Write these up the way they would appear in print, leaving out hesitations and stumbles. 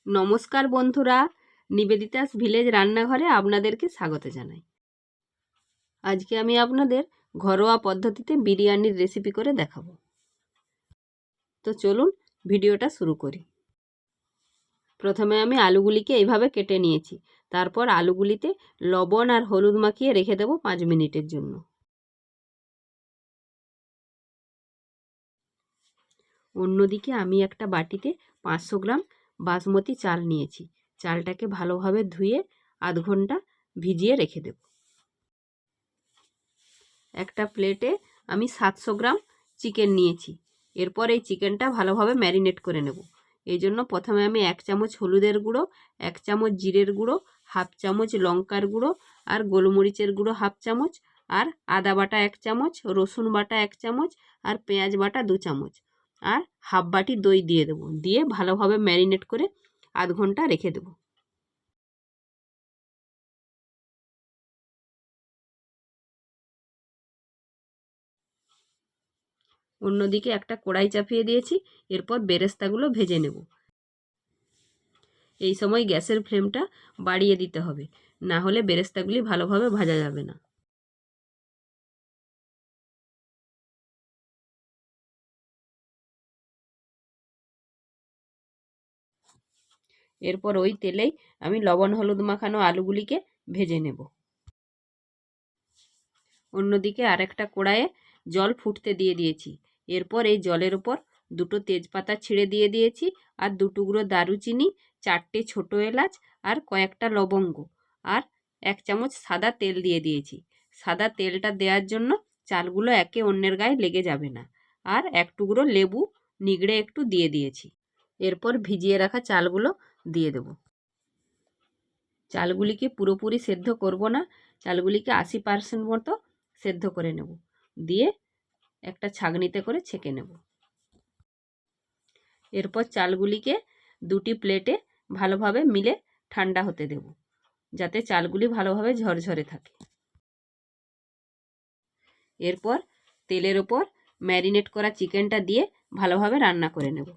নমস্কার বন্ধুরা, নিবেদিতাস ভিলেজ রান্নাঘরে আপনাদেরকে স্বাগত জানাই। আজকে আমি আপনাদের ঘরোয়া পদ্ধতিতে বিরিয়ানির রেসিপি করে দেখাবো। তো চলুন ভিডিওটা শুরু করি। প্রথমে আমি আলুগুলিকে এইভাবে কেটে নিয়েছি। তারপর আলুগুলিতে লবণ আর হলুদ মাখিয়ে রেখে দেবো 5 মিনিটের জন্য। অন্যদিকে আমি একটা বাটিতে 500 গ্রাম বাসমতি চাল নিয়েছি। চালটাকে ভালোভাবে ধুয়ে আধ ঘন্টা ভিজিয়ে রেখে দেব। একটা প্লেটে আমি 700 গ্রাম চিকেন নিয়েছি। এরপর এই চিকেনটা ভালোভাবে ম্যারিনেট করে নেব। এই জন্য প্রথমে আমি 1 চামচ হলুদের গুঁড়ো, 1 চামচ জিরের গুঁড়ো, হাফ চামচ লঙ্কার গুঁড়ো আর গোলমরিচের গুঁড়ো হাফ চামচ, আর আদা বাটা 1 চামচ, রসুন বাটা 1 চামচ আর পেঁয়াজ বাটা 2 চামচ আর হাফ বাটি দই দিয়ে দেবো। দিয়ে ভালোভাবে ম্যারিনেট করে আধ ঘন্টা রেখে দেবো। অন্যদিকে একটা কড়াই চাপিয়ে দিয়েছি। এরপর বেরেস্তাগুলো ভেজে নেব। এই সময় গ্যাসের ফ্লেমটা বাড়িয়ে দিতে হবে, না হলে বেরেস্তাগুলি ভালোভাবে ভাজা যাবে না। এরপর ওই তেলেই আমি লবণ হলুদ মাখানো আলুগুলিকে ভেজে নেব। অন্যদিকে আরেকটা কড়াইয়ে জল ফুটতে দিয়ে দিয়েছি। এরপর এই জলের ওপর 2টো তেজপাতা ছিঁড়ে দিয়ে দিয়েছি আর 2 টুকরো দারুচিনি, 4টে ছোটো এলাচ আর কয়েকটা লবঙ্গ আর 1 চামচ সাদা তেল দিয়ে দিয়েছি। সাদা তেলটা দেওয়ার জন্য চালগুলো একে অন্যের গায়ে লেগে যাবে না। আর 1 টুকরো লেবু নিগড়ে একটু দিয়ে দিয়েছি। এরপর ভিজিয়ে রাখা চালগুলো দিয়ে দেব। চালগুলিকে পুরোপুরি সেদ্ধ করব না, চালগুলিকে 80% মতো সেদ্ধ করে নেব। দিয়ে একটা ছাঁকনিতে করে ছেঁকে নেব। এরপর চালগুলিকে 2টি প্লেটে ভালোভাবে মিলে ঠান্ডা হতে দেব, যাতে চালগুলি ভালোভাবে ঝরঝরে থাকে। এরপর তেলের ওপর ম্যারিনেট করা চিকেনটা দিয়ে ভালোভাবে রান্না করে নেব।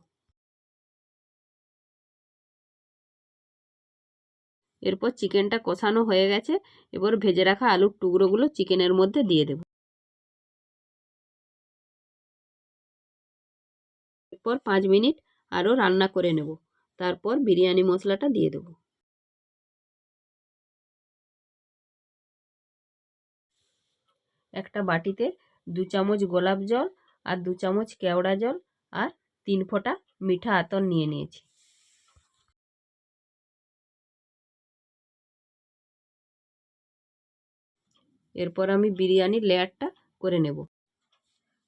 এরপর চিকেনটা কষানো হয়ে গেছে। এবার ভেজে রাখা আলুর টুকরোগুলো চিকেনের মধ্যে দিয়ে দেব। এরপর 5 মিনিট আরও রান্না করে নেব। তারপর বিরিয়ানি মশলাটা দিয়ে দেব। একটা বাটিতে 2 চামচ গোলাপ জল আর 2 চামচ কেওড়া জল আর 3 ফোঁটা মিঠা আতর নিয়ে নিয়েছি। এরপর আমি বিরিয়ানির লেয়ারটা করে নেব।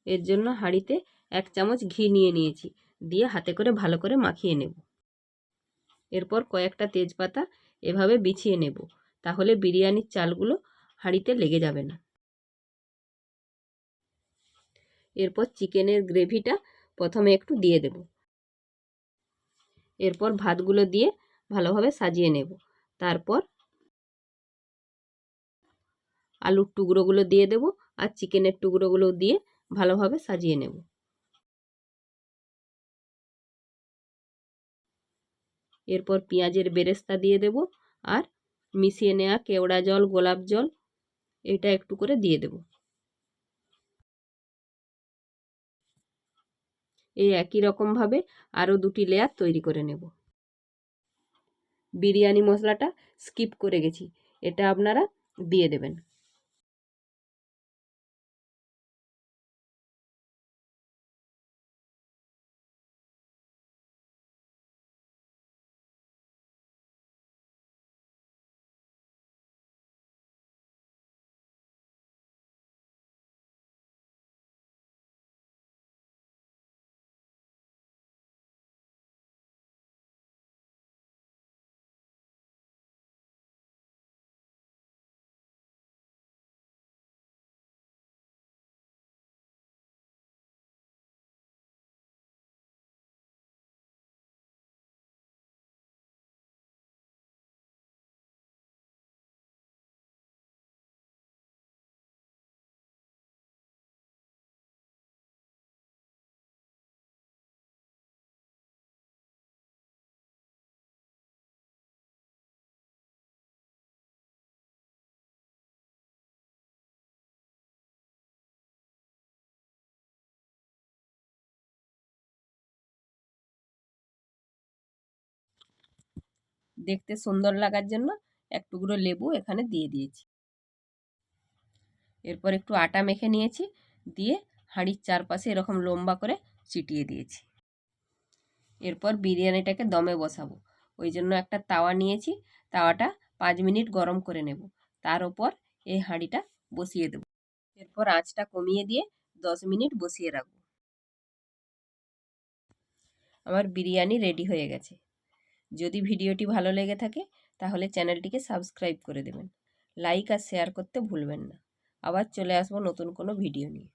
এর জন্য হাঁড়িতে 1 চামচ ঘি নিয়ে নিয়েছি। দিয়ে হাতে করে ভালো করে মাখিয়ে নেব। এরপর কয়েকটা তেজপাতা এভাবে বিছিয়ে নেব, তাহলে বিরিয়ানির চালগুলো হাঁড়িতে লেগে যাবে না। এরপর চিকেনের গ্রেভিটা প্রথমে একটু দিয়ে দেব। এরপর ভাতগুলো দিয়ে ভালোভাবে সাজিয়ে নেব। তারপর আলুর টুকরোগুলো দিয়ে দেব আর চিকেনের টুকরোগুলো দিয়ে ভালোভাবে সাজিয়ে নেব। এরপর পেঁয়াজের বেরেস্তা দিয়ে দেব আর মিশিয়ে নেওয়া কেওড়া জল, গোলাপ জল এটা একটু করে দিয়ে দেব। এই একই রকমভাবে আরও 2টি লেয়ার তৈরি করে নেব। বিরিয়ানি মশলাটা স্কিপ করে গেছি, এটা আপনারা দিয়ে দেবেন। দেখতে সুন্দর লাগার জন্য এক টুকরো লেবু এখানে দিয়ে দিয়েছি। এরপর একটু আটা মেখে নিয়েছি, দিয়ে হাঁড়ির চারপাশে এরকম লম্বা করে চিটিয়ে দিয়েছি। এরপর বিরিয়ানিটাকে দমে বসাবো। ওই জন্য একটা তাওয়া নিয়েছি, তাওয়াটা 5 মিনিট গরম করে নেব। তার ওপর এই হাঁড়িটা বসিয়ে দেব। এরপর আঁচটা কমিয়ে দিয়ে 10 মিনিট বসিয়ে রাখবো। আমার বিরিয়ানি রেডি হয়ে গেছে। যদি ভিডিওটি ভালো লেগে থাকে তাহলে চ্যানেলটিকে সাবস্ক্রাইব করে দেবেন। লাইক আর শেয়ার করতে ভুলবেন না। আবার চলে আসবো নতুন কোনো ভিডিও নিয়ে।